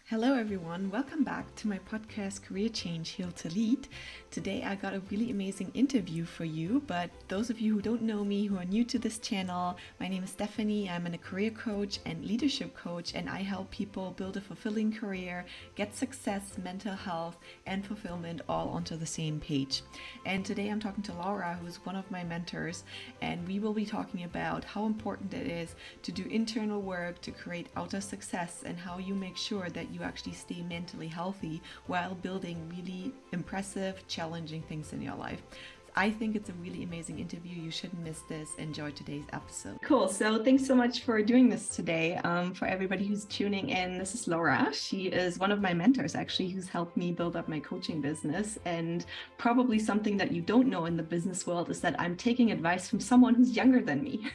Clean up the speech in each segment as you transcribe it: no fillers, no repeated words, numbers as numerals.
Hello everyone, welcome back to my podcast Career Change Heal to Lead. Today I got a really amazing interview for you, but those of you who don't know me, who are new to this channel, my name is Stephanie. I'm a career coach and leadership coach, and I help people build a fulfilling career, get success, mental health, and fulfillment all onto the same page. And today I'm talking to Laura, who is one of my mentors, and we will be talking about how important it is to do internal work to create outer success and how you make sure that you actually stay mentally healthy while building really impressive, challenging things in your life. I think it's a really amazing interview. You shouldn't miss this. Enjoy today's episode. Cool. So thanks so much for doing this today. For everybody who's tuning in, this is Laura. She is one of my mentors, actually, who's helped me build up my coaching business. And probably something that you don't know in the business world is that I'm taking advice from someone who's younger than me.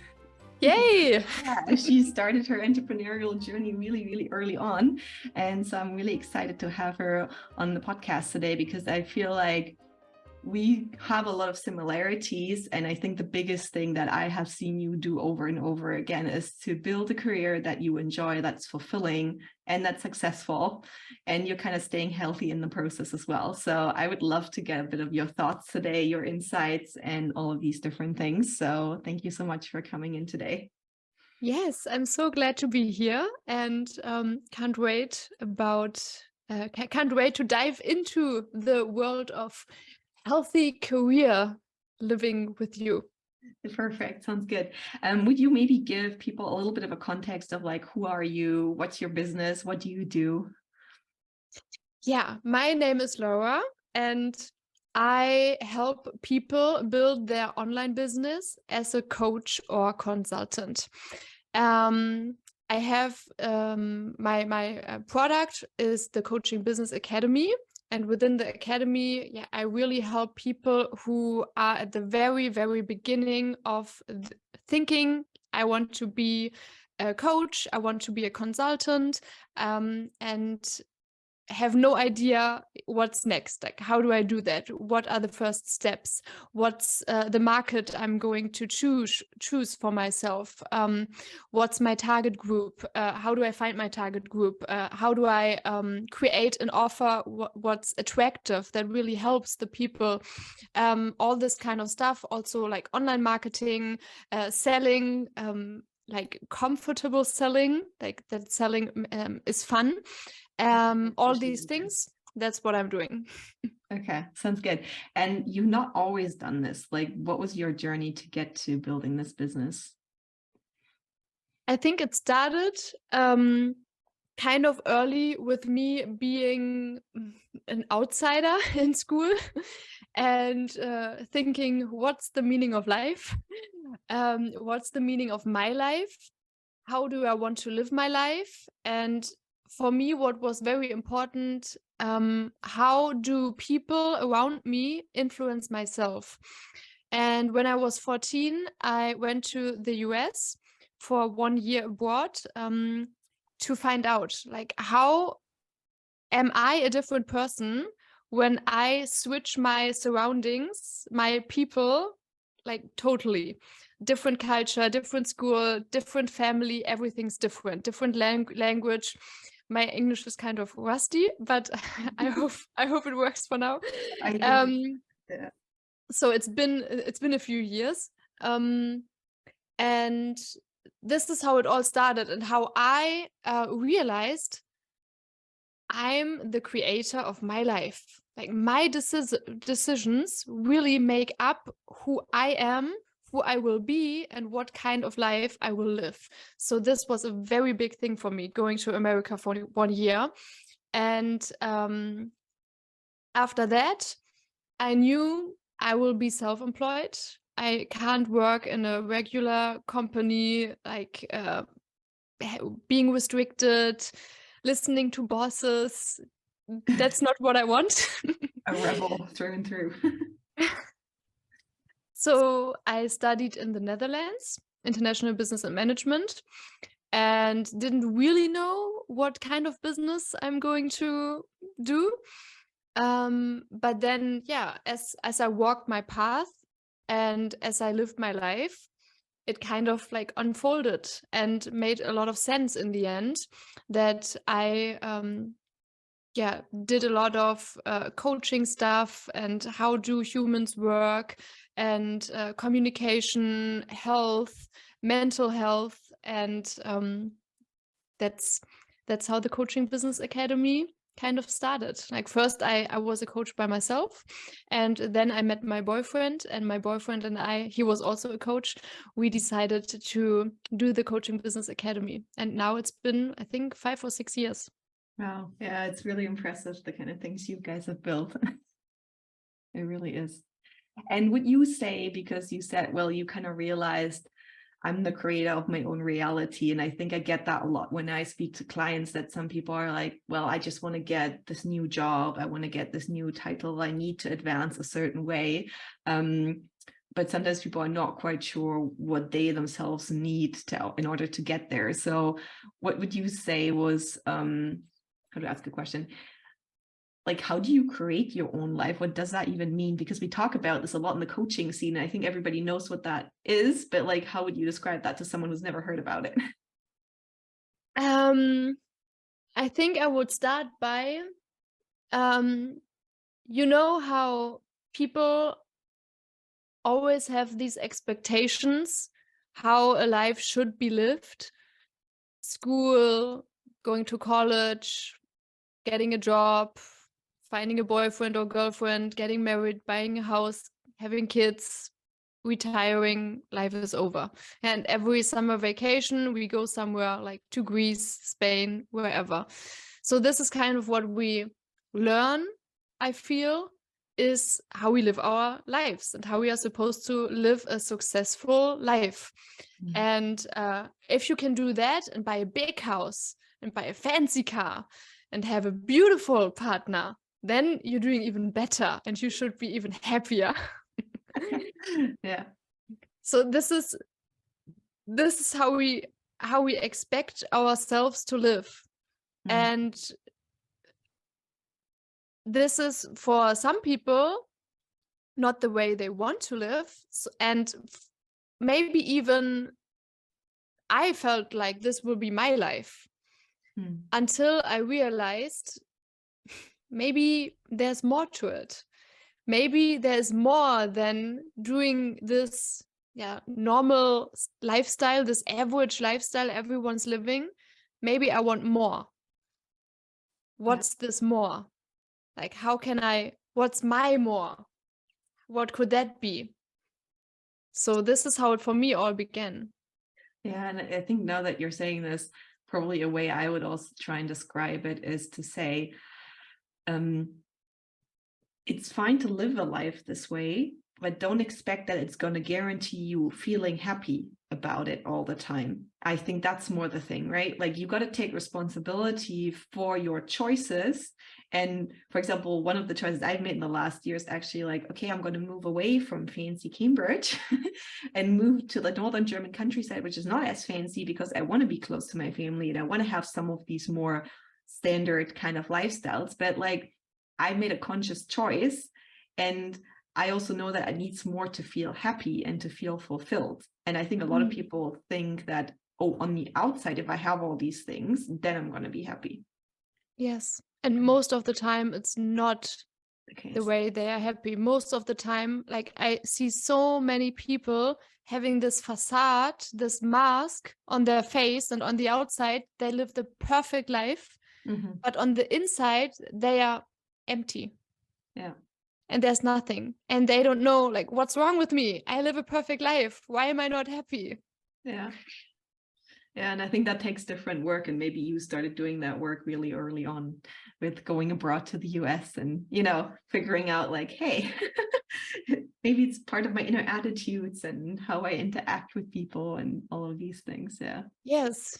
Yay! Yeah, she started her entrepreneurial journey really early on. And so I'm really excited to have her on the podcast today because I feel like we have a lot of similarities. And I think the biggest thing that I have seen you do over and over again is to build a career that you enjoy, that's fulfilling and that's successful. And you're kind of staying healthy in the process as well. So I would love to get a bit of your thoughts today, your insights, and all of these different things. So thank you so much for coming in today. Yes, I'm so glad to be here and can't wait to dive into the world of healthy career living with you. Perfect. Sounds good. Would you maybe give people a little bit of a context of like, who are you? What's your business? What do you do? Yeah, my name is Laura and I help people build their online business as a coach or consultant. I have my product is the Coaching Business Academy. And within the academy, I really help people who are at the very beginning of thinking, I want to be a coach, I want to be a consultant, and have no idea what's next. Like, how do I do that? What are the first steps? What's the market I'm going to choose for myself? What's my target group? How do I find my target group? How do I create an offer? What's attractive that really helps the people? All this kind of stuff. Also, like online marketing, selling. Like comfortable selling, like that selling is fun. All these things, that's what I'm doing. Okay, sounds good. And you've not always done this. Like, what was your journey to get to building this business? I think it started kind of early with me being an outsider in school and thinking, what's the meaning of life? What's the meaning of my life? How do I want to live my life? And for me, what was very important, how do people around me influence myself? And when I was 14, I went to the US for 1 year abroad to find out, like, how am I a different person when I switch my surroundings, my people, like totally different culture, different school, different family, everything's different language. My English is kind of rusty, but I hope it works for now. Yeah. So it's been a few years, and this is how it all started and how I realized I'm the creator of my life. Like, my decisions really make up who I am, who I will be, and what kind of life I will live. So this was a very big thing for me, going to America for 1 year. And after that, I knew I will be self-employed. I can't work in a regular company, like being restricted, listening to bosses. That's not what I want. A rebel through and through. So I studied in the Netherlands, international business and management, and didn't really know what kind of business I'm going to do. But then, as I walked my path and as I lived my life, it kind of like unfolded and made a lot of sense in the end, that I did a lot of coaching stuff and how do humans work and communication, health, mental health, and that's how the Coaching Business Academy kind of started. Like first I was a coach by myself, and then I met my boyfriend, and my boyfriend and I, he was also a coach. We decided to do the Coaching Business Academy, and now it's been, I think, 5 or 6 years. Wow. Yeah, it's really impressive, the kind of things you guys have built. It really is. And would you say, because you said, well, you kind of realized I'm the creator of my own reality. And I think I get that a lot when I speak to clients, that some people are like, well, I just want to get this new job. I want to get this new title. I need to advance a certain way. But sometimes people are not quite sure what they themselves need to in order to get there. So what would you say was, how to ask a question? Like, how do you create your own life? What does that even mean? Because we talk about this a lot in the coaching scene. I think everybody knows what that is, but like, how would you describe that to someone who's never heard about it? I think I would start by, you know how people always have these expectations how a life should be lived: school, going to college, getting a job, finding a boyfriend or girlfriend, getting married, buying a house, having kids, retiring, life is over. And every summer vacation, we go somewhere like to Greece, Spain, wherever. So this is kind of what we learn, I feel, is how we live our lives and how we are supposed to live a successful life. And if you can do that and buy a big house and buy a fancy car and have a beautiful partner, then you're doing even better and you should be even happier. Yeah. So this is how we expect ourselves to live. And this is for some people not the way they want to live. And maybe even I felt like this will be my life until I realized maybe there's more to it. Maybe there's more than doing this normal lifestyle, this average lifestyle everyone's living. Maybe I want more. What's this more? Like, what's my more? What could that be? So this is how it for me all began. Yeah, and I think now that you're saying this, probably a way I would also try and describe it is to say, it's fine to live a life this way, but don't expect that it's going to guarantee you feeling happy about it all the time. I think that's more the thing, right? Like, you got to take responsibility for your choices. And for example, one of the choices I've made in the last year is actually like, okay, I'm going to move away from fancy Cambridge and move to the northern German countryside, which is not as fancy, because I want to be close to my family and I want to have some of these more standard kind of lifestyles. But like, I made a conscious choice, and I also know that it needs more to feel happy and to feel fulfilled. And I think a lot of people think that, oh, on the outside, if I have all these things, then I'm going to be happy. Yes. And most of the time, it's not Okay. the way they are happy. Most of the time, like, I see so many people having this facade, this mask on their face, and on the outside, they live the perfect life. But on the inside, they are empty. Yeah. And there's nothing. And they don't know, like, what's wrong with me? I live a perfect life. Why am I not happy? Yeah. Yeah, and I think that takes different work. And maybe you started doing that work really early on with going abroad to the US and, figuring out like, hey, maybe it's part of my inner attitudes and how I interact with people and all of these things. Yeah. Yes.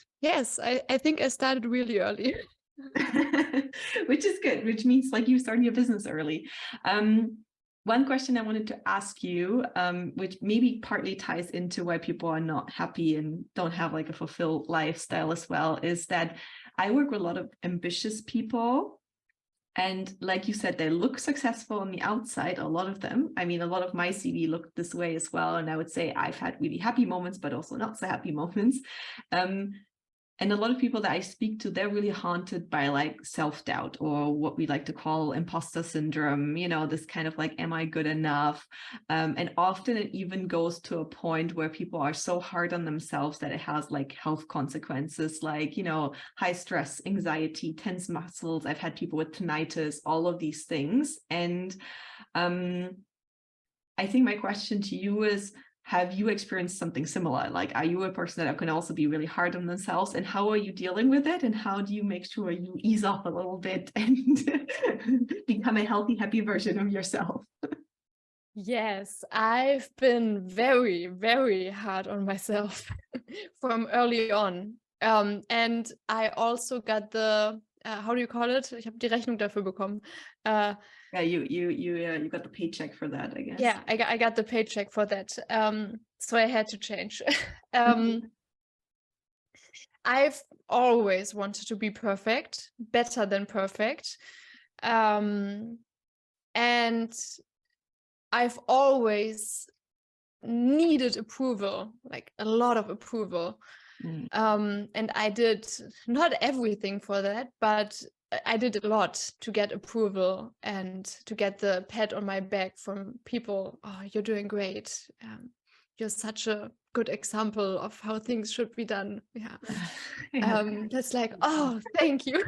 I think I started really early. Which is good, which means like you started your business early. One question I wanted to ask you, which maybe partly ties into why people are not happy and don't have like a fulfilled lifestyle as well, is that I work with a lot of ambitious people. And like you said, they look successful on the outside, a lot of them. I mean, a lot of my CV looked this way as well. And I would say I've had really happy moments, but also not so happy moments. And a lot of people that I speak to, they're really haunted by like self-doubt, or what we like to call imposter syndrome, you know, this kind of like, am I good enough? And often it even goes to a point where people are so hard on themselves that it has like health consequences, like, you know, high stress, anxiety, tense muscles. I've had people with tinnitus, all of these things. And I think my question to you is, have you experienced something similar? Like, are you a person that can also be really hard on themselves, and how are you dealing with it? And how do you make sure you ease off a little bit and become a healthy, happy version of yourself? Yes, I've been very, very hard on myself from early on. And I also got the, how do you call it? Ich habe die Rechnung dafür bekommen. Yeah, you got the paycheck for that, I guess. Yeah, I got the paycheck for that. So I had to change. I've always wanted to be perfect, better than perfect. And I've always needed approval, like a lot of approval. And I did not everything for that, but I did a lot to get approval and to get the pat on my back from people. Oh, you're doing great. You're such a good example of how things should be done. Yeah. That's like, oh, thank you.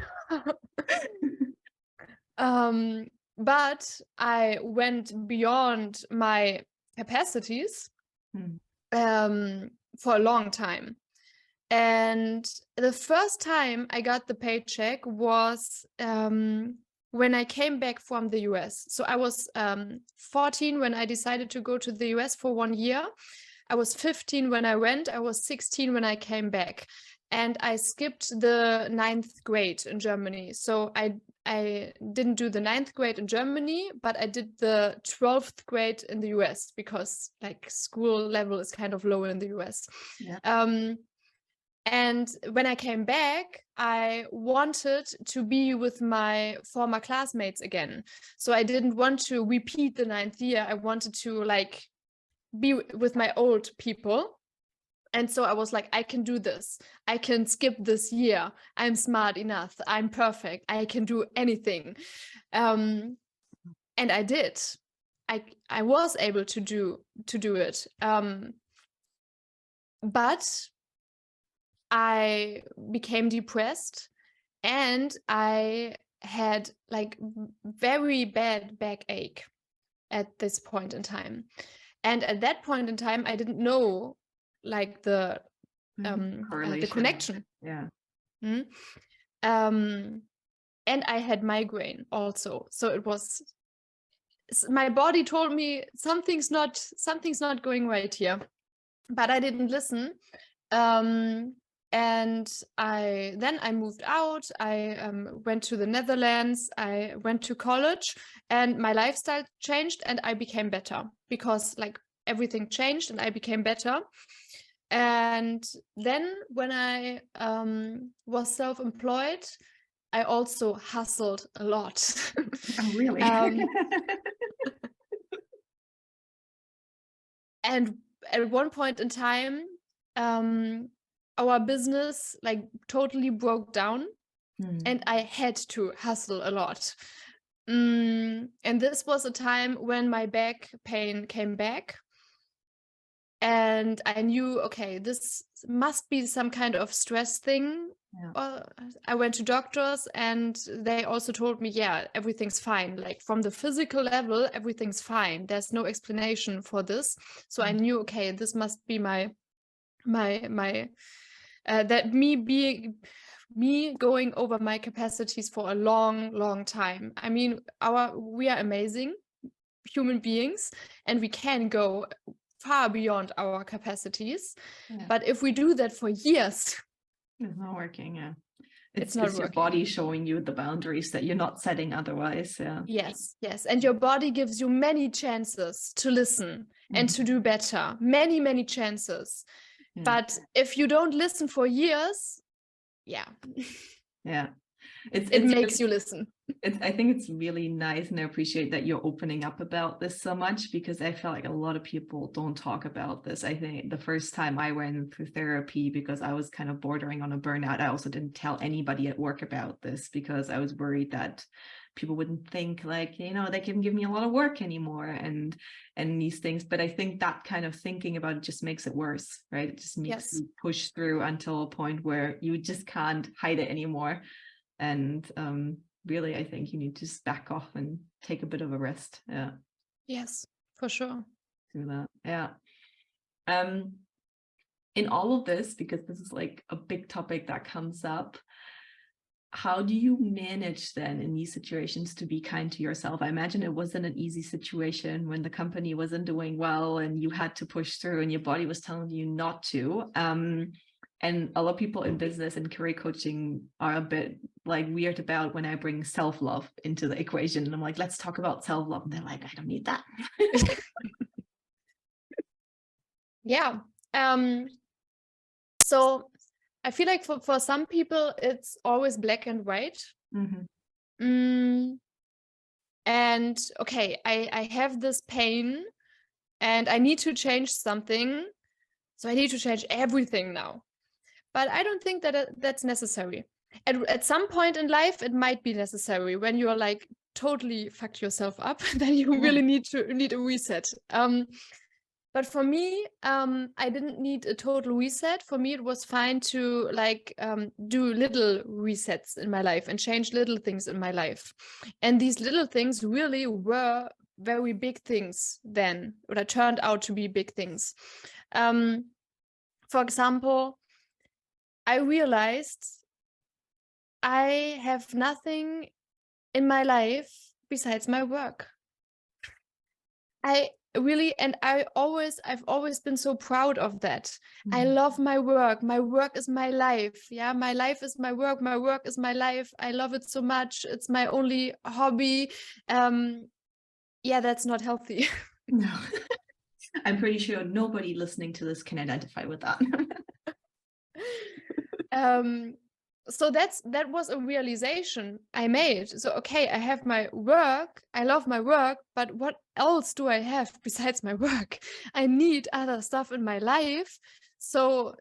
But I went beyond my capacities for a long time. And the first time I got the paycheck was when I came back from the US. So I was 14 when I decided to go to the US for 1 year. I was 15 when I went. I was 16 when I came back. And I skipped the 9th grade in Germany. So I didn't do the 9th grade in Germany, but I did the 12th grade in the US because like school level is kind of low in the US. Yeah. And when I came back, I wanted to be with my former classmates again. So I didn't want to repeat the 9th year. I wanted to like be with my old people. And so I was like, I can do this. I can skip this year. I'm smart enough. I'm perfect. I can do anything. And I did. I was able to do it. But I became depressed and I had like very bad backache at this point in time. And at that point in time, I didn't know like the connection. Yeah. And I had migraine also. So it was, my body told me something's not going right here, but I didn't listen. And I moved out. I went to the Netherlands. I went to college, and my lifestyle changed, and I became better because like everything changed, and I became better. And then when I was self-employed, I also hustled a lot. Oh, really? And at one point in time, our business like totally broke down, and I had to hustle a lot. And this was a time when my back pain came back. And I knew, okay, this must be some kind of stress thing. Yeah. I went to doctors, and they also told me, yeah, everything's fine. Like from the physical level, everything's fine. There's no explanation for this. So I knew, okay, this must be me going over my capacities for a long time. I mean, we are amazing human beings, and we can go far beyond our capacities. Yeah. But if we do that for years, it's not working. Yeah, it's not working. Your body showing you the boundaries that you're not setting otherwise. Yeah. Yes, and your body gives you many chances to listen and to do better. Many chances. But if you don't listen for years, yeah. it makes you listen. I think it's really nice, and I appreciate that you're opening up about this so much, because I feel like a lot of people don't talk about this. I think the first time I went through therapy, because I was kind of bordering on a burnout, I also didn't tell anybody at work about this, because I was worried that people wouldn't think like, they can give me a lot of work anymore and these things. But I think that kind of thinking about it just makes it worse, right? It just makes you push through until a point where you just can't hide it anymore. And really, I think you need to just back off and take a bit of a rest. Yeah. Yes, for sure. Do that. Yeah. In all of this, because this is like a big topic that comes up, how do you manage then in these situations to be kind to yourself? I imagine it wasn't an easy situation when the company wasn't doing well and you had to push through and your body was telling you not to. And a lot of people in business and career coaching are a bit like weird about when I bring self-love into the equation. And I'm like, let's talk about self-love. And they're like, I don't need that. Yeah. So I feel like for some people, it's always black and white. Mm-hmm. And okay, I have this pain and I need to change something. So I need to change everything now. But I don't think that that's necessary. At some point in life, it might be necessary when you're like totally fucked yourself up, then you really need a reset. But for me, I didn't need a total reset. For me, it was fine to do little resets in my life and change little things in my life. And these little things really were very big things then, or that turned out to be big things. For example, I realized I have nothing in my life besides my work. I've always been so proud of that. Mm-hmm. I love my work. My work is my life. Yeah, my life is my work. My work is my life. I love it so much. It's my only hobby. Yeah, that's not healthy. No. I'm pretty sure nobody listening to this can identify with that. So that was a realization I made. So, okay, I have my work. I love my work, but what else do I have besides my work? I need other stuff in my life. So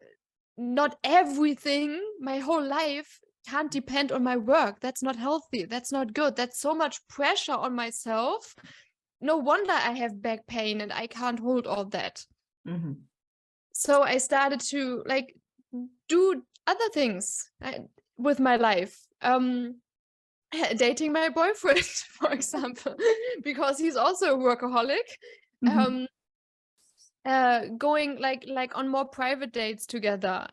not everything, my whole life can't depend on my work. That's not healthy. That's not good. That's so much pressure on myself. No wonder I have back pain and I can't hold all that. Mm-hmm. So I started to do other things with my life. Dating my boyfriend, for example, because he's also a workaholic. Mm-hmm. Going on more private dates together,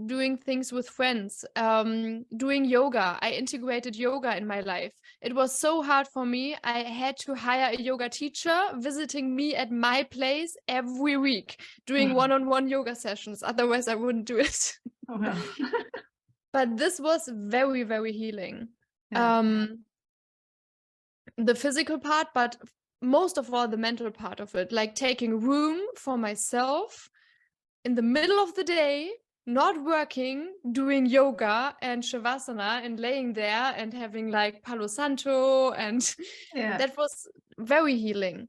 doing things with friends, doing yoga. I integrated yoga in my life. It was so hard for me. I had to hire a yoga teacher visiting me at my place every week, doing one-on-one yoga sessions. Otherwise, I wouldn't do it. Oh, no. But this was very, very healing. Yeah. The physical part, but most of all the mental part of it, like taking room for myself in the middle of the day, not working, doing yoga and shavasana and laying there and having like Palo Santo, and that was very healing.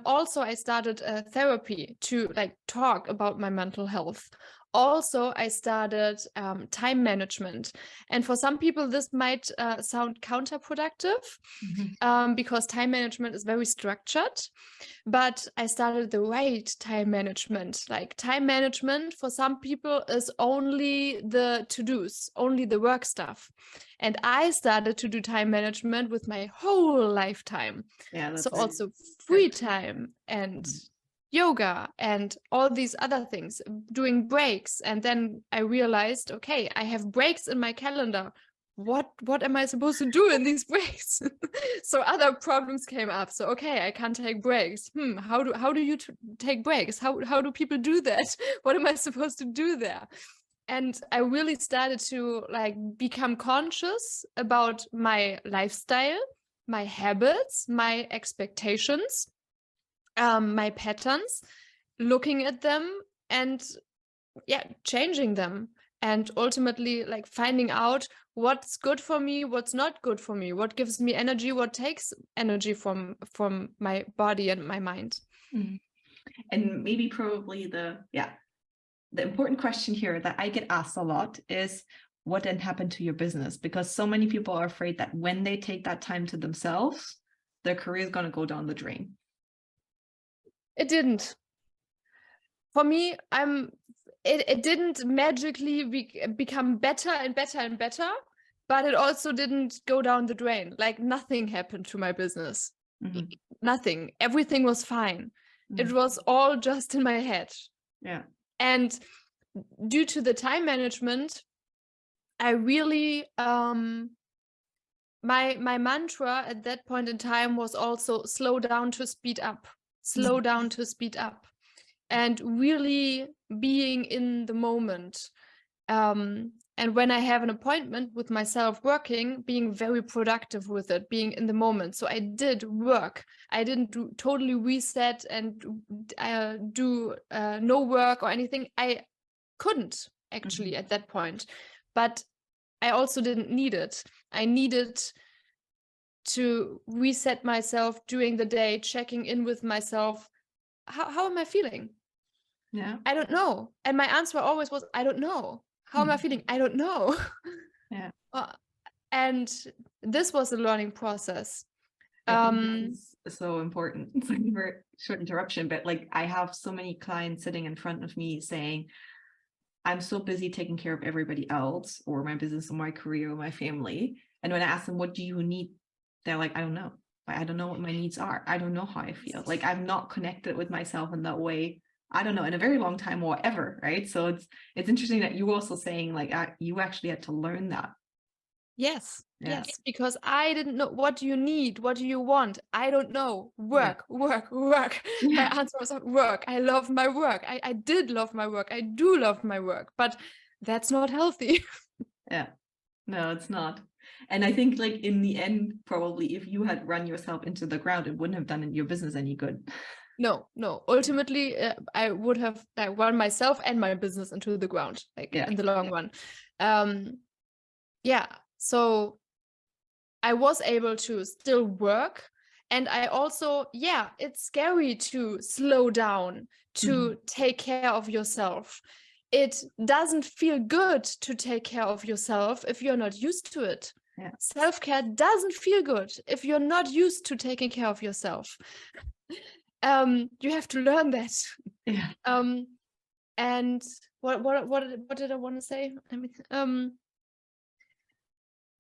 Also, I started therapy to talk about my mental health. Also, I started time management. And for some people, this might sound counterproductive, because time management is very structured. But I started the right time management. Like, time management for some people is only the to-dos, only the work stuff. And I started to do time management with my whole lifetime. Yeah, so also free time and yoga and all these other things, doing breaks. And then I realized, okay, I have breaks in my calendar. What am I supposed to do in these breaks? So other problems came up. So, okay, I can't take breaks. How do you take breaks? How do people do that? What am I supposed to do there? And I really started to become conscious about my lifestyle, my habits, my expectations, my patterns, looking at them and changing them, and ultimately finding out what's good for me, what's not good for me, what gives me energy, what takes energy from my body and my mind. Mm. And maybe probably the important question here that I get asked a lot is, what then happened to your business? Because so many people are afraid that when they take that time to themselves, their career is going to go down the drain. It didn't. For me, it didn't magically become better and better and better, but it also didn't go down the drain. Like nothing happened to my business. Mm-hmm. Nothing. Everything was fine. It was all just in my head. Yeah. And due to the time management, I really my mantra at that point in time was also slow down to speed up. Slow down to speed up. And really being in the moment. And when I have an appointment with myself working, being very productive with it, being in the moment. So I did work. I didn't totally reset and do no work or anything. I couldn't actually at that point. But I also didn't need it. I needed to reset myself during the day, checking in with myself. How am I feeling? Yeah. I don't know. And my answer always was, I don't know. How am I feeling? I don't know. Yeah. And this was a learning process. I think this is so important. Sorry for short interruption, but like I have so many clients sitting in front of me saying, I'm so busy taking care of everybody else or my business or my career or my family. And when I ask them, what do you need? They're like, I don't know. I don't know what my needs are. I don't know how I feel. Like I'm not connected with myself in that way. I don't know, in a very long time or ever, right? So it's interesting that you were also saying like you actually had to learn that. Yes. Yeah. Yes, because I didn't know, what do you need? What do you want? I don't know. Work. Yeah. My answer was work. I love my work. I did love my work. I do love my work, but that's not healthy. Yeah. No, it's not. And I think like in the end, probably if you had run yourself into the ground, it wouldn't have done your business any good. No. Ultimately, I would have run myself and my business into the ground, like in the long run. Yeah. So I was able to still work. And I also, it's scary to slow down, to take care of yourself. It doesn't feel good to take care of yourself if you're not used to it. Yeah. Self-care doesn't feel good if you're not used to taking care of yourself. You have to learn that. Yeah. And what did I want to say?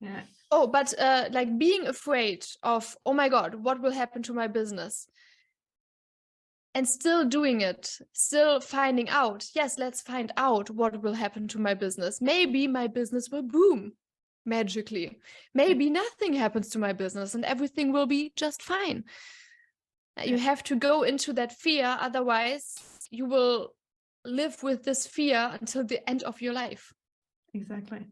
Yeah. Oh, but like being afraid of, oh my God, what will happen to my business? And still doing it, still finding out, yes, let's find out what will happen to my business. Maybe my business will boom magically. Maybe nothing happens to my business and everything will be just fine. You have to go into that fear, otherwise you will live with this fear until the end of your life. Exactly.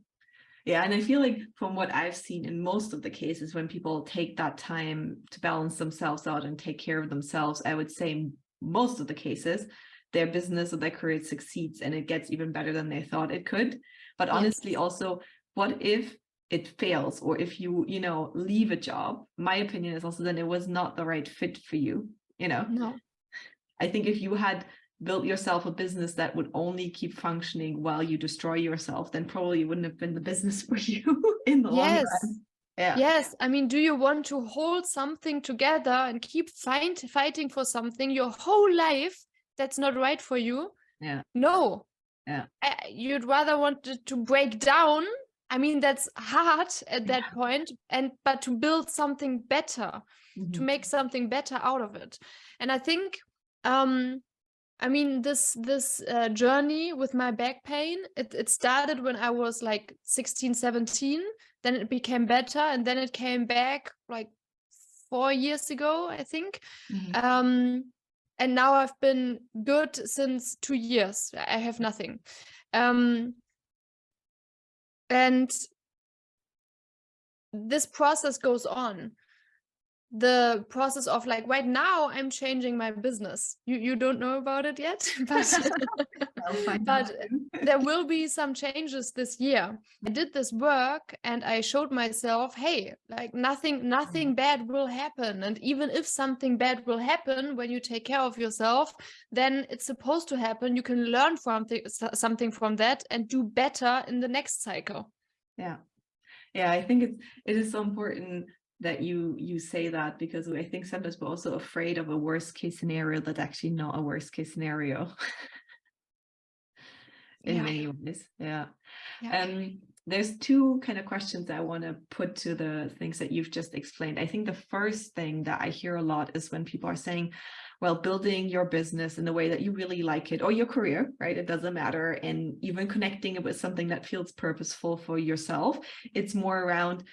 Yeah, and I feel like from what I've seen in most of the cases, when people take that time to balance themselves out and take care of themselves, I would say most of the cases, their business or their career succeeds and it gets even better than they thought it could. But honestly, also, what if it fails or if you leave a job? My opinion is also then it was not the right fit for you. No. I think if you had built yourself a business that would only keep functioning while you destroy yourself, then probably it wouldn't have been the business for you in the long run. Yeah. Yes. I mean, do you want to hold something together and keep fighting for something your whole life that's not right for you? Yeah. No. Yeah. You'd rather want it to break down. I mean, that's hard at that point, but to build something better, to make something better out of it. And I think I mean, this journey with my back pain, it started when I was like 16, 17. Then it became better. And then it came back like 4 years ago, I think. And now I've been good since 2 years. I have nothing. And this process goes on. the process of like right now I'm changing my business. You don't know about it yet, but I'll find out but soon. there will be some changes this year. I did this work and I showed myself, hey, like nothing bad will happen. And even if something bad will happen when you take care of yourself, then it's supposed to happen. You can learn from something from that and do better in the next cycle. Yeah. Yeah, I think it is so important that you say that, because I think sometimes we're also afraid of a worst case scenario that's actually not a worst case scenario in many ways. Yeah. There's two kind of questions I want to put to the things that you've just explained. I think the first thing that I hear a lot is when people are saying, well, building your business in the way that you really like it, or your career, right? It doesn't matter. And even connecting it with something that feels purposeful for yourself. It's more around,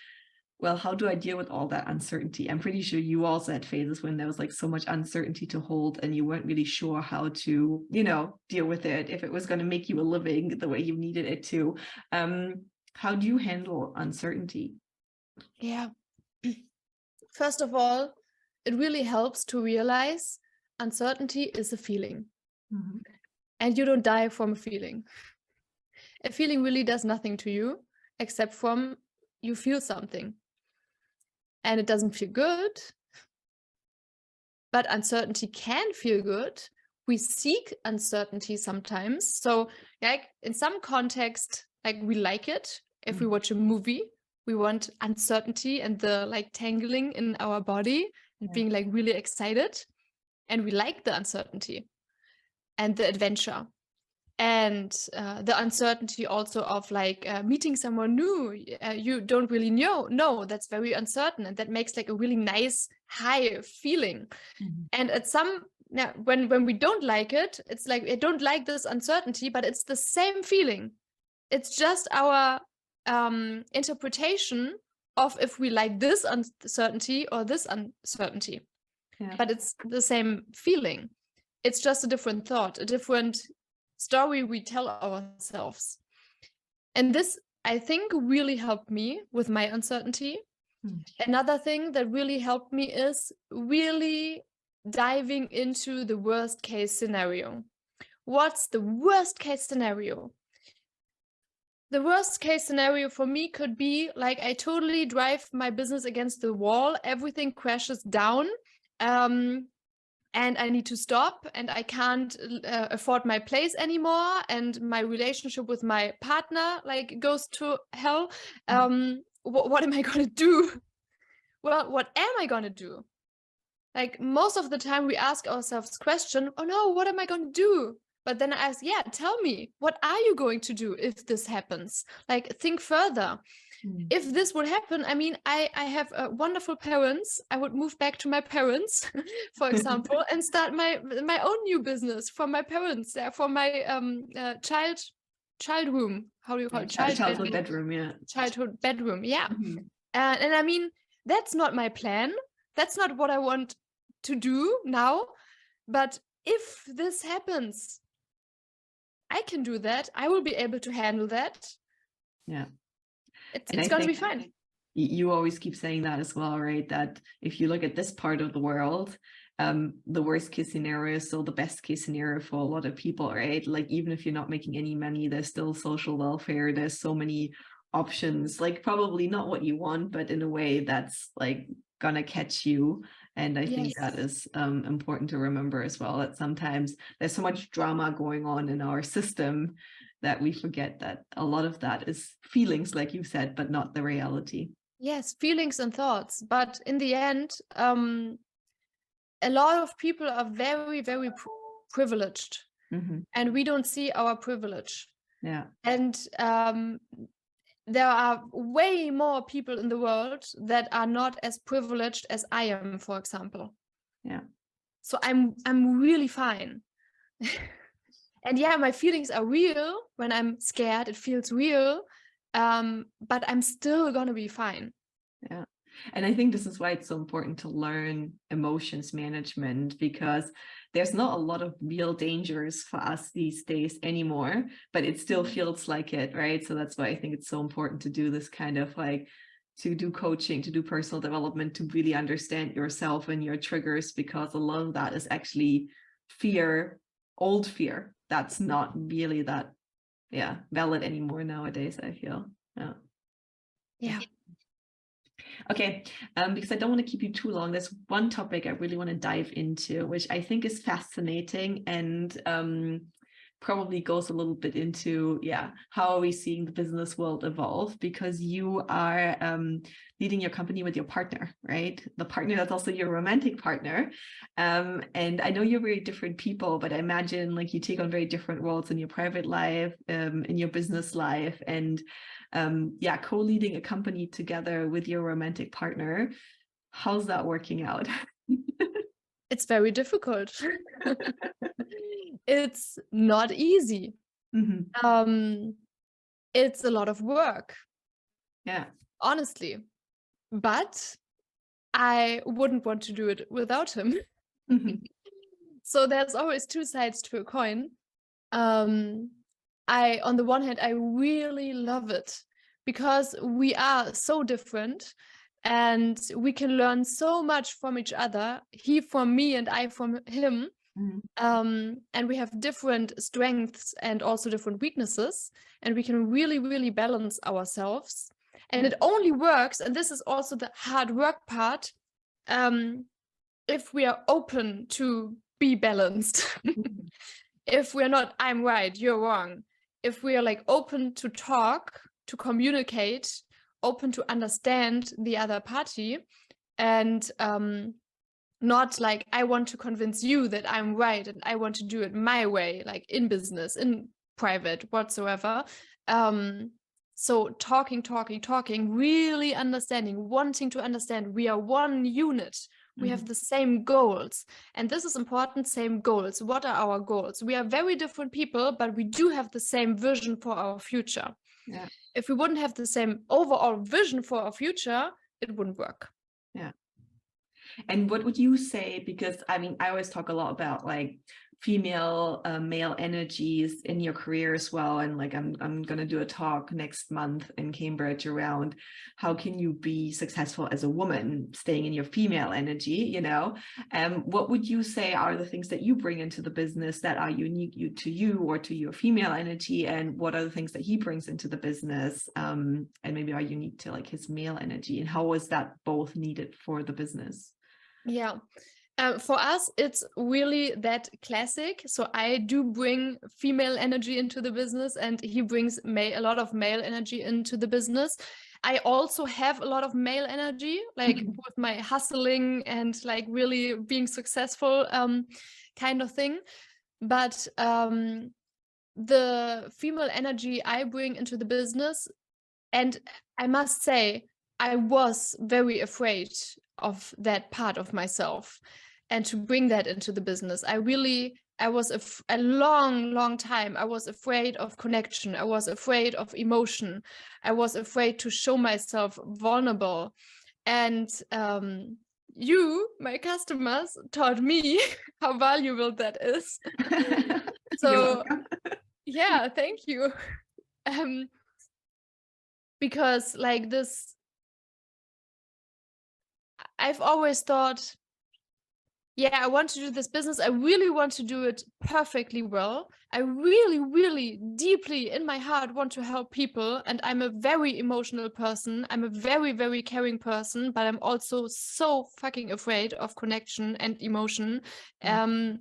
well, how do I deal with all that uncertainty? I'm pretty sure you also had phases when there was like so much uncertainty to hold and you weren't really sure how to, deal with it, if it was going to make you a living the way you needed it to. How do you handle uncertainty? Yeah. First of all, it really helps to realize uncertainty is a feeling. Mm-hmm. And you don't die from a feeling. A feeling really does nothing to you except from you feel something. And it doesn't feel good. But uncertainty can feel good. We seek uncertainty sometimes. So like in some context, like we like it. If we watch a movie, we want uncertainty and the like tangling in our body and being like really excited. And we like the uncertainty and the adventure. And the uncertainty also of like meeting someone new, you don't really know. No, that's very uncertain. And that makes like a really nice high feeling. Mm-hmm. And at some, when we don't like it, it's like, I don't like this uncertainty, but it's the same feeling. It's just our interpretation of if we like this uncertainty or this uncertainty. Yeah. But it's the same feeling. It's just a different thought, a different story we tell ourselves. And this, I think, really helped me with my uncertainty. Another thing that really helped me is really diving into the worst case scenario. What's the worst case scenario? The worst case scenario for me could be like I totally drive my business against the wall, everything crashes down, and I need to stop, and I can't afford my place anymore, and my relationship with my partner like goes to hell. What am I gonna do? Well, what am I gonna do? Like most of the time we ask ourselves question, oh no, what am I gonna do? But then I ask, yeah, tell me, what are you going to do if this happens? Like think further. If this would happen, I mean, I have wonderful parents. I would move back to my parents, for example, and start my own new business for my parents, for my child room. How do you call it? Childhood bedroom, yeah. Childhood bedroom, yeah. And I mean, that's not my plan. That's not what I want to do now. But if this happens, I can do that. I will be able to handle that. Yeah. It's going to be fine. You always keep saying that as well, right? That if you look at this part of the world, the worst case scenario is still the best case scenario for a lot of people, right? Like even if you're not making any money, there's still social welfare. There's so many options, like probably not what you want, but in a way that's like gonna catch you. And I think that is important to remember as well, that sometimes there's so much drama going on in our system that we forget that a lot of that is feelings, like you said, but not the reality. Yes, feelings and thoughts. But in the end, a lot of people are very, very privileged, and we don't see our privilege. Yeah. And there are way more people in the world that are not as privileged as I am, for example. Yeah. So I'm really fine. And yeah, my feelings are real. When I'm scared, it feels real. But I'm still gonna be fine. Yeah. And I think this is why it's so important to learn emotions management, because there's not a lot of real dangers for us these days anymore, but it still feels like it, right? So that's why I think it's so important to do this kind of like to do coaching, to do personal development, to really understand yourself and your triggers, because a lot of that is actually fear, old fear, that's not really that valid anymore nowadays, I feel. Yeah. Okay, because I don't want to keep you too long, there's one topic I really want to dive into, which I think is fascinating, and probably goes a little bit into, how are we seeing the business world evolve? Because you are leading your company with your partner, right? The partner that's also your romantic partner. And I know you're very different people, but I imagine like you take on very different roles in your private life, in your business life, and co-leading a company together with your romantic partner. How's that working out? It's very difficult. It's not easy. Mm-hmm. It's a lot of work. Yeah. Honestly. But I wouldn't want to do it without him. Mm-hmm. So there's always two sides to a coin. On the one hand, I really love it because we are so different and we can learn so much from each other. He from me and I from him. And we have different strengths and also different weaknesses, and we can really, really balance ourselves. And it only works, and this is also the hard work part, if we are open to be balanced. If we're not, I'm right, you're wrong. If we are like open to talk, to communicate, open to understand the other party, and not like I want to convince you that I'm right and I want to do it my way, like in business, in private, whatsoever. So talking, really understanding, wanting to understand. We are one unit. We have the same goals. And this is important, same goals. What are our goals? We are very different people, but we do have the same vision for our future. Yeah. If we wouldn't have the same overall vision for our future, it wouldn't work. Yeah. And what would you say? Because I mean, I always talk a lot about like female, male energies in your career as well. And like, I'm going to do a talk next month in Cambridge around how can you be successful as a woman, staying in your female energy, you know? What would you say are the things that you bring into the business that are unique to you or to your female energy? And what are the things that he brings into the business, and maybe are unique to like his male energy? And how is that both needed for the business? Yeah. For us, it's really that classic. So I do bring female energy into the business, and he brings a lot of male energy into the business. I also have a lot of male energy, like with my hustling and like really being successful kind of thing. But the female energy I bring into the business, and I must say, I was very afraid of that part of myself and to bring that into the business. I was a long time. I was afraid of connection. I was afraid of emotion. I was afraid to show myself vulnerable. And you, my customers, taught me how valuable that is. So, yeah, thank you. Because like this, I've always thought, I want to do this business. I really want to do it perfectly well. I really, really deeply in my heart want to help people. And I'm a very emotional person. I'm a very, very caring person, but I'm also so fucking afraid of connection and emotion, and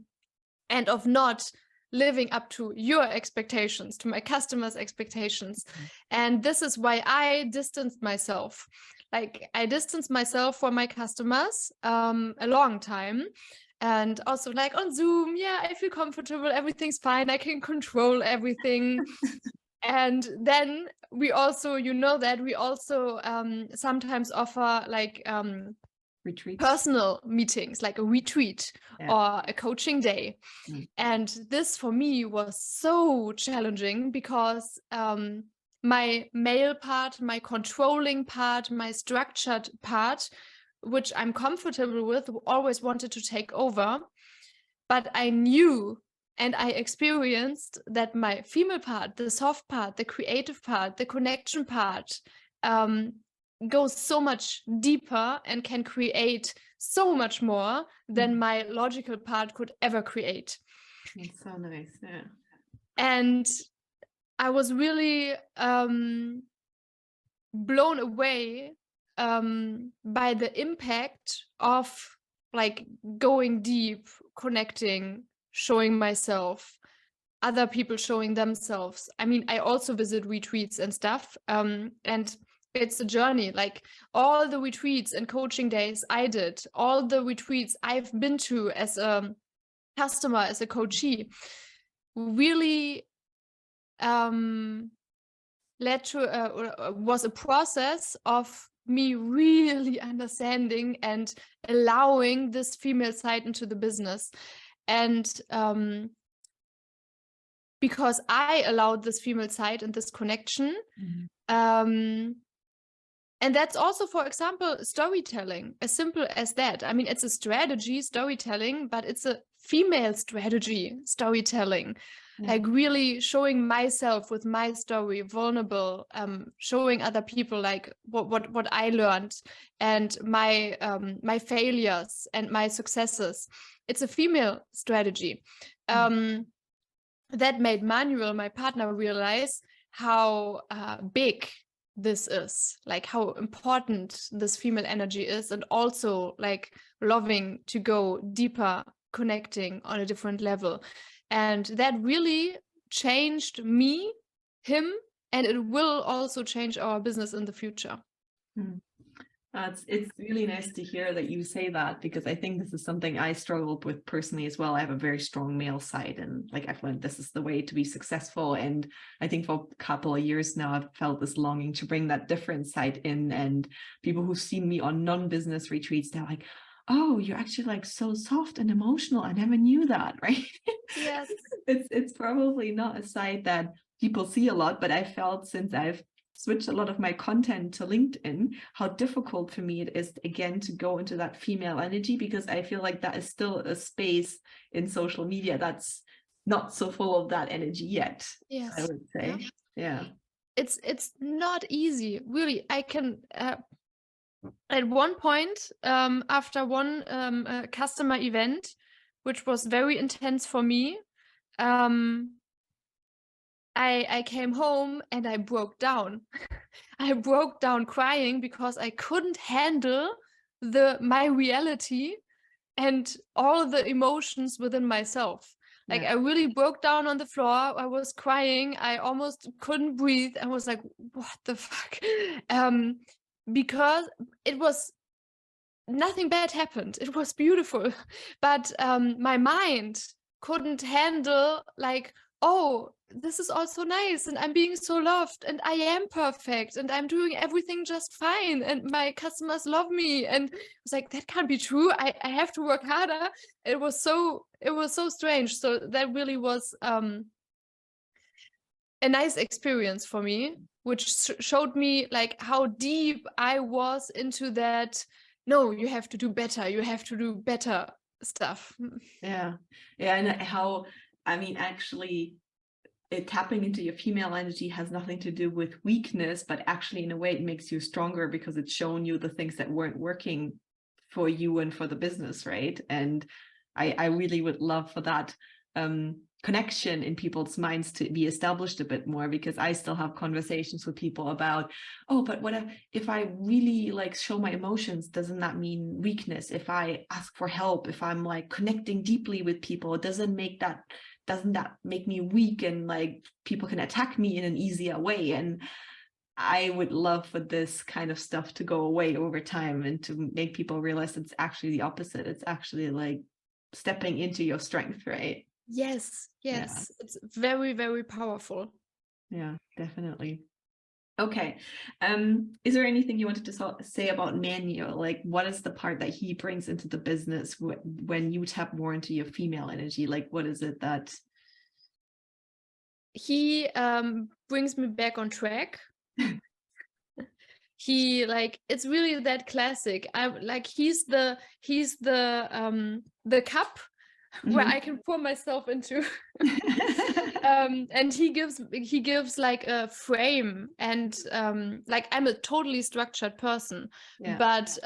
of not living up to your expectations, to my customers' expectations. And this is why I distanced myself. Like I distanced myself from my customers a long time. And also like on Zoom, I feel comfortable, everything's fine, I can control everything. And then we also, that we also sometimes offer like retreats, personal meetings, like a retreat or a coaching day. And this for me was so challenging because my male part, my controlling part, my structured part, which I'm comfortable with, always wanted to take over. But I knew and I experienced that my female part, the soft part, the creative part, the connection part, goes so much deeper and can create so much more than my logical part could ever create. It's so nice. Yeah. And I was really blown away by the impact of like going deep, connecting, showing myself, other people showing themselves. I mean, I also visit retreats and stuff, and it's a journey. Like all the retreats and coaching days I did, all the retreats I've been to as a customer, as a coachee, really led to was a process of me really understanding and allowing this female side into the business. And because I allowed this female side and this connection, and that's also, for example, storytelling, as simple as that. I mean, it's a strategy, storytelling, but it's a female strategy, storytelling. Yeah. Like really showing myself with my story, vulnerable, showing other people like what I learned and my my failures and my successes. It's a female strategy. That made Manuel, my partner, realize how big this is, like how important this female energy is, and also like loving to go deeper, connecting on a different level. And that really changed me, him, and it will also change our business in the future. It's really nice to hear that you say that, because I think this is something I struggled with personally as well. I have a very strong male side, and like I've learned this is the way to be successful. And I think for a couple of years now, I've felt this longing to bring that different side in. And people who've seen me on non-business retreats, they're like, oh, you're actually like so soft and emotional. I never knew that, right? Yes. It's probably not a side that people see a lot, but I felt since I've switched a lot of my content to LinkedIn, how difficult for me it is, again, to go into that female energy, because I feel like that is still a space in social media that's not so full of that energy yet. Yes. I would say. Yeah. It's not easy, really. I can at one point, after one customer event, which was very intense for me, I came home and I broke down. I broke down crying because I couldn't handle my reality and all the emotions within myself. Like I really broke down on the floor. I was crying. I almost couldn't breathe. I was like, what the fuck? Because it was nothing bad happened. It was beautiful. But my mind couldn't handle like, oh, this is also nice and I'm being so loved and I am perfect and I'm doing everything just fine and my customers love me. And it was like, that can't be true. I have to work harder. It was so strange. So that really was a nice experience for me, which showed me like how deep I was into that. No, you have to do better. You have to do better stuff. Yeah. And how, I mean, actually, tapping into your female energy has nothing to do with weakness, but actually in a way it makes you stronger, because it's shown you the things that weren't working for you and for the business, right? And I really would love for that connection in people's minds to be established a bit more, because I still have conversations with people about, oh, but what if I really like show my emotions, doesn't that mean weakness? If I ask for help, if I'm like connecting deeply with people, doesn't that make me weak and like people can attack me in an easier way? And I would love for this kind of stuff to go away over time and to make people realize it's actually the opposite. It's actually like stepping into your strength, right? Yes. It's very, very powerful. Yeah, definitely. Okay. Is there anything you wanted to say about Manuel? Like, what is the part that he brings into the business when you tap more into your female energy? Like, what is it that he brings me back on track? He like, it's really that classic. I like, he's the cup where I can pour myself into. And he gives like a frame, and like I'm a totally structured person, but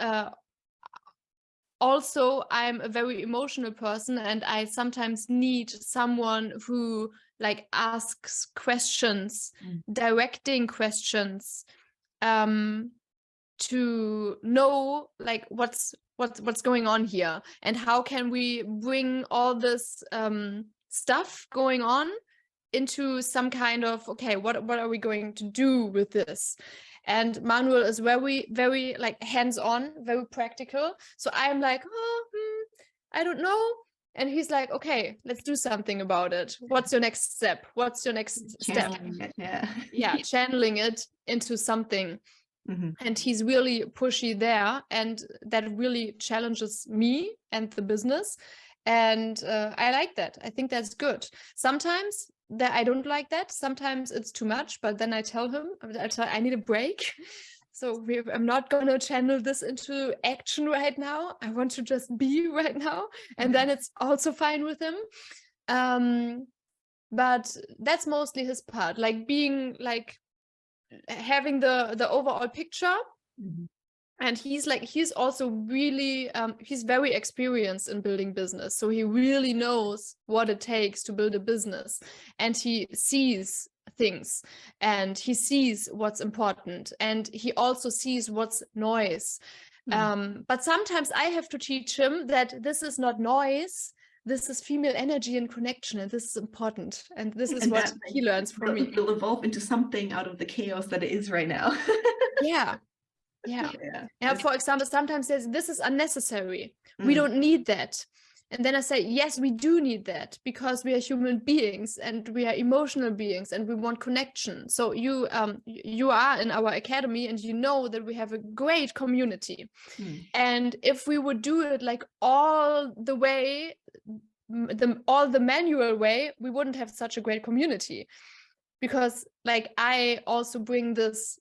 also I'm a very emotional person, and I sometimes need someone who like asks questions, directing questions, to know like what's going on here, and how can we bring all this stuff going on into some kind of, okay, what are we going to do with this? And Manuel is very, very like hands-on, very practical. So I'm like, I don't know. And he's like, okay, let's do something about it. What's your next step? What's your next step? Channeling it into something. And he's really pushy there, and that really challenges me and the business. And I like that. I think that's good. Sometimes that I don't like that. Sometimes it's too much, but then I tell him, I need a break. So I'm not going to channel this into action right now. I want to just be right now. And then it's also fine with him. But that's mostly his part, like being like having the overall picture. And he's also really he's very experienced in building business, so he really knows what it takes to build a business, and he sees things, and he sees what's important, and he also sees what's noise. But sometimes I have to teach him that this is not noise, this is female energy and connection, and this is important, and this is what he learns from me. It will evolve into something out of the chaos that it is right now. Yeah. For example, sometimes says this is unnecessary. We don't need that. And then I say, yes, we do need that, because we are human beings and we are emotional beings and we want connection. So you are in our academy, and you know that we have a great community. And if we would do it like all the way, all the manual way, we wouldn't have such a great community. Because like I also bring this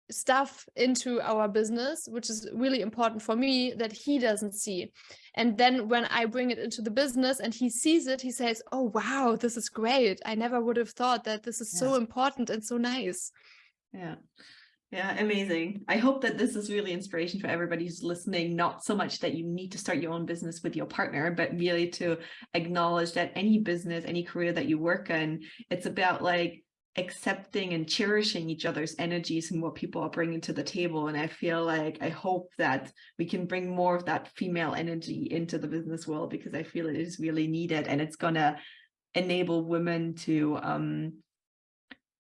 stuff into our business, which is really important for me, that he doesn't see. And then when I bring it into the business and he sees it, he says, oh wow, this is great, I never would have thought that this is so important and so nice. Amazing. I hope that this is really inspiration for everybody who's listening, not so much that you need to start your own business with your partner, but really to acknowledge that any business, any career that you work in, it's about like accepting and cherishing each other's energies and what people are bringing to the table. And I feel like, I hope that we can bring more of that female energy into the business world, because I feel it is really needed, and it's gonna enable women to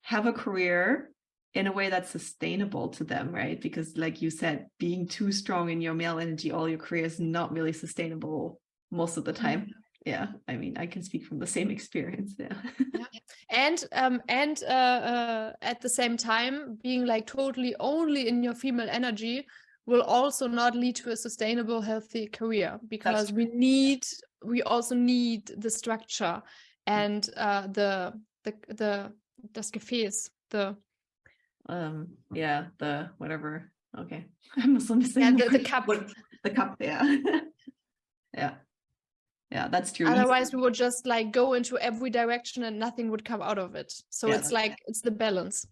have a career in a way that's sustainable to them, right? Because like you said, being too strong in your male energy all your career is not really sustainable most of the time. I mean, I can speak from the same experience. And at the same time, being like totally only in your female energy will also not lead to a sustainable, healthy career, because we also need the structure and the das Gefäß, the whatever. Okay, I'm also missing the cup. The cup, that's true. Otherwise, we would just like go into every direction and nothing would come out of it. So it's like it's the balance.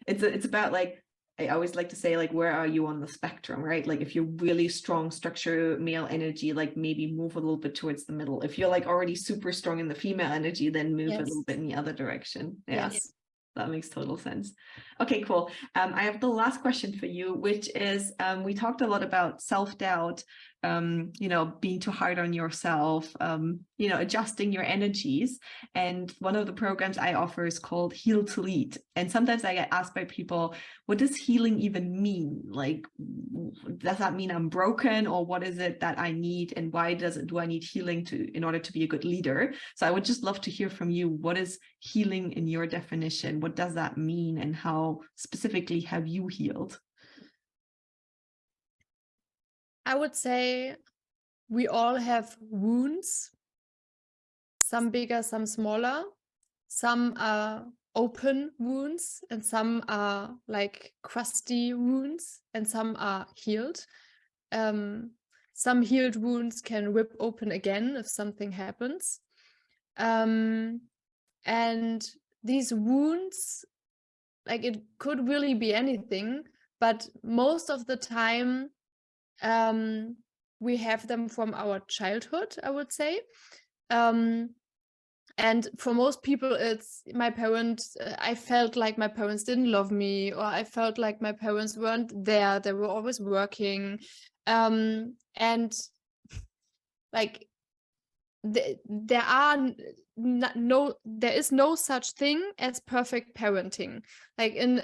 It's about like, I always like to say, like, where are you on the spectrum, right? Like if you're really strong structure male energy, like maybe move a little bit towards the middle. If you're like already super strong in the female energy, then move a little bit in the other direction. That makes total sense. Okay, cool. I have the last question for you, which is, we talked a lot about self-doubt, being too hard on yourself, adjusting your energies. And one of the programs I offer is called Heal to Lead. And sometimes I get asked by people, what does healing even mean? Like, does that mean I'm broken, or what is it that I need, and why do I need healing in order to be a good leader? So I would just love to hear from you. What is healing in your definition? What does that mean, and how specifically have you healed? I would say we all have wounds, some bigger, some smaller. Some are open wounds, and some are like crusty wounds, and some are healed. some healed wounds can rip open again if something happens. And these wounds, like, it could really be anything, but most of the time we have them from our childhood, I would say. And for most people, it's my parents. I felt like my parents didn't love me, or I felt like my parents weren't there. They were always working. And like there is no such thing as perfect parenting. Like in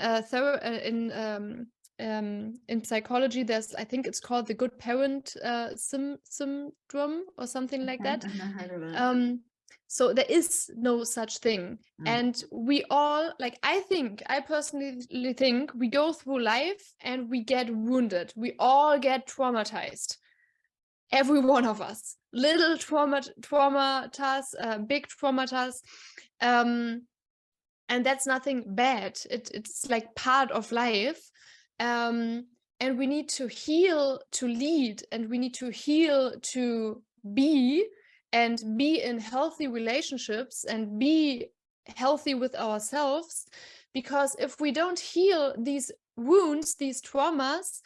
psychology, there's, I think it's called the good parent syndrome or something like that. I've not heard of it. So there is no such thing. And we all, like, I personally think we go through life and we get wounded. We all get traumatized. Every one of us, little traumatas, big traumatas, and that's nothing bad. It's like part of life, and we need to heal to lead, and we need to heal to be, and be in healthy relationships, and be healthy with ourselves. Because if we don't heal these wounds, these traumas,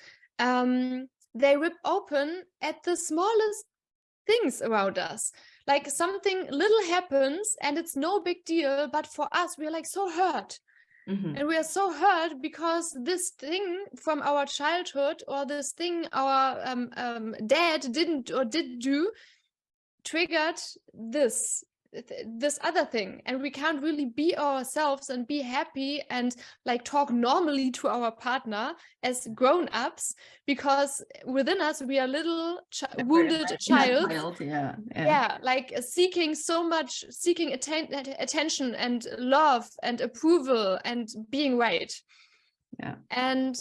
they rip open at the smallest things around us. Like something little happens and it's no big deal, but for us, we're like so hurt. And we are so hurt because this thing from our childhood, or this thing our dad didn't or did do, triggered this other thing, and we can't really be ourselves and be happy and like talk normally to our partner as grown-ups, because within us we are little wounded child. Yeah, like seeking attention and love and approval and being right. And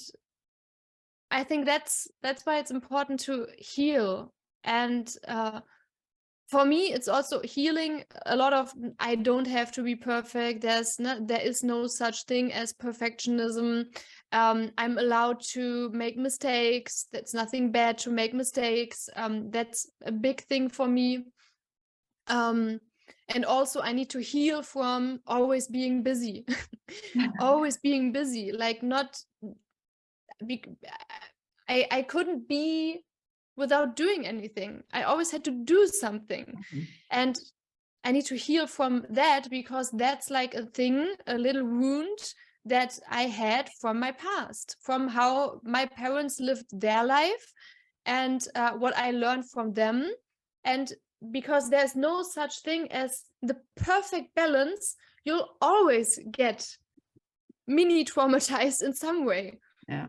I think that's why it's important to heal. And for me, it's also healing a lot of, I don't have to be perfect. There is no such thing as perfectionism. I'm allowed to make mistakes. That's nothing bad to make mistakes. That's a big thing for me. And also I need to heal from always being busy. Always being busy, like I couldn't be without doing anything. I always had to do something. And I need to heal from that, because that's like a thing, a little wound that I had from my past, from how my parents lived their life, and what I learned from them. And because there's no such thing as the perfect balance, you'll always get mini traumatized in some way. Yeah.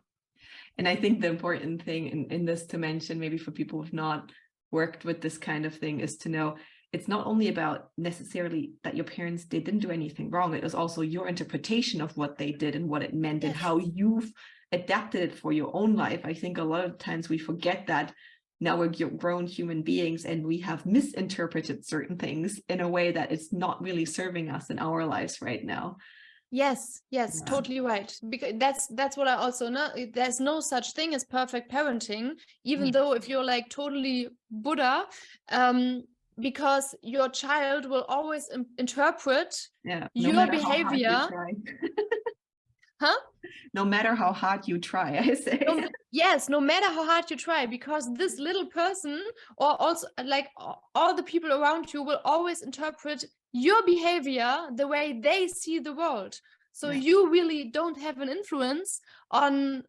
And I think the important thing in this to mention, maybe for people who've not worked with this kind of thing, is to know it's not only about necessarily that your parents didn't do anything wrong. It was also your interpretation of what they did and what it meant, and how you've adapted it for your own life. I think a lot of times we forget that now we're grown human beings and we have misinterpreted certain things in a way that it's not really serving us in our lives right now. Yes, totally right. Because that's what I also know. There's no such thing as perfect parenting, even though if you're like totally Buddha, because your child will always interpret your behavior. No matter how hard you try, I say. No matter how hard you try, because this little person, or also like all the people around you, will always interpret your behavior the way they see the world. So you really don't have an influence on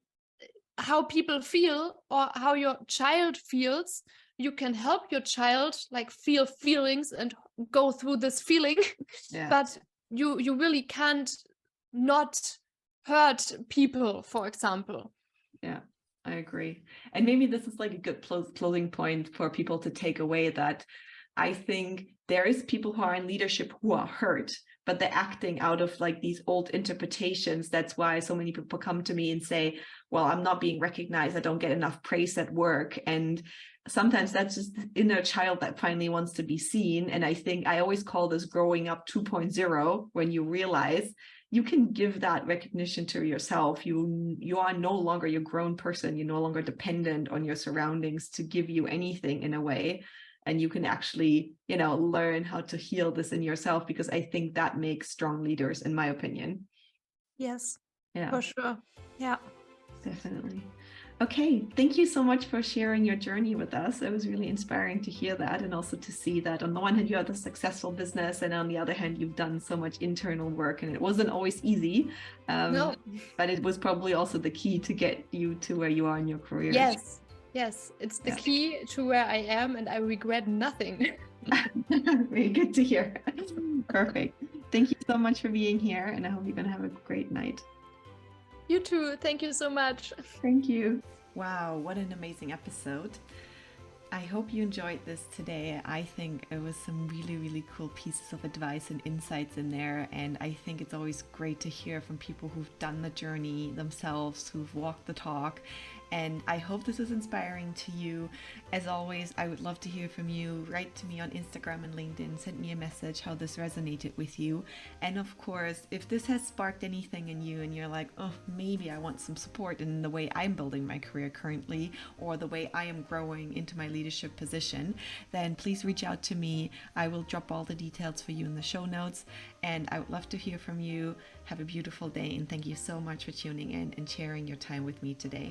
how people feel or how your child feels. You can help your child like feel feelings and go through this feeling, but you really can't not hurt people, for example. Yeah, I agree. And maybe this is like a good closing point for people to take away, that I think there is people who are in leadership who are hurt, but they're acting out of like these old interpretations. That's why so many people come to me and say, well, I'm not being recognized. I don't get enough praise at work. And sometimes that's just the inner child that finally wants to be seen. And I think I always call this growing up 2.0, when you realize you can give that recognition to yourself. You are no longer your grown person. You're no longer dependent on your surroundings to give you anything in a way. And you can actually, learn how to heal this in yourself, because I think that makes strong leaders, in my opinion. Yes, Yeah, for sure. Yeah. definitely. Okay, thank you so much for sharing your journey with us. It was really inspiring to hear that, and also to see that on the one hand you have a successful business, and on the other hand you've done so much internal work, and it wasn't always easy, No. but it was probably also the key to get you to where you are in your career. Yes. Yes, it's the key to where I am, and I regret nothing. Very good to hear. Perfect. Thank you so much for being here, and I hope you're going to have a great night. You too. Thank you so much. Thank you. Wow, what an amazing episode. I hope you enjoyed this today. I think it was some really, really cool pieces of advice and insights in there. And I think it's always great to hear from people who've done the journey themselves, who've walked the talk. And I hope this is inspiring to you. As always, I would love to hear from you. Write to me on Instagram and LinkedIn. Send me a message how this resonated with you. And of course, if this has sparked anything in you and you're like, oh, maybe I want some support in the way I'm building my career currently, or the way I am growing into my leadership position, then please reach out to me. I will drop all the details for you in the show notes. And I would love to hear from you. Have a beautiful day. And thank you so much for tuning in and sharing your time with me today.